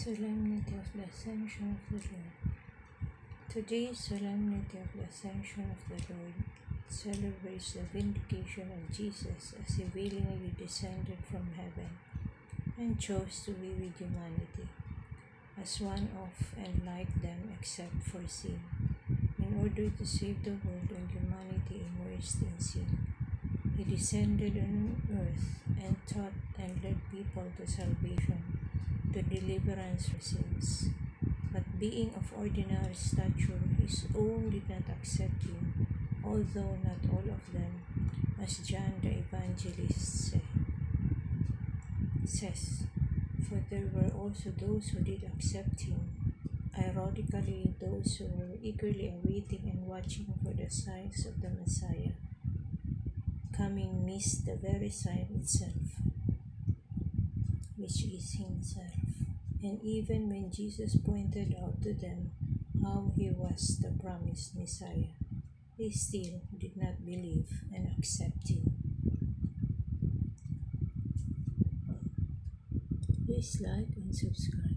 Solemnity of the Ascension of the Lord. Today's Solemnity of the Ascension of the Lord celebrates the vindication of Jesus as he willingly descended from heaven and chose to be with humanity, as one of and like them except for sin, in order to save the world and humanity immersed in sin. He descended on earth and taught and led people to salvation, to deliverance from sins. But being of ordinary stature, his own did not accept him, although not all of them, as John the Evangelist says. For there were also those who did accept him, ironically those who were eagerly awaiting and watching for the signs of the Messiah. Coming missed the very sign itself, which is himself. And even when Jesus pointed out to them how he was the promised Messiah, they still did not believe and accept him. Please like and subscribe.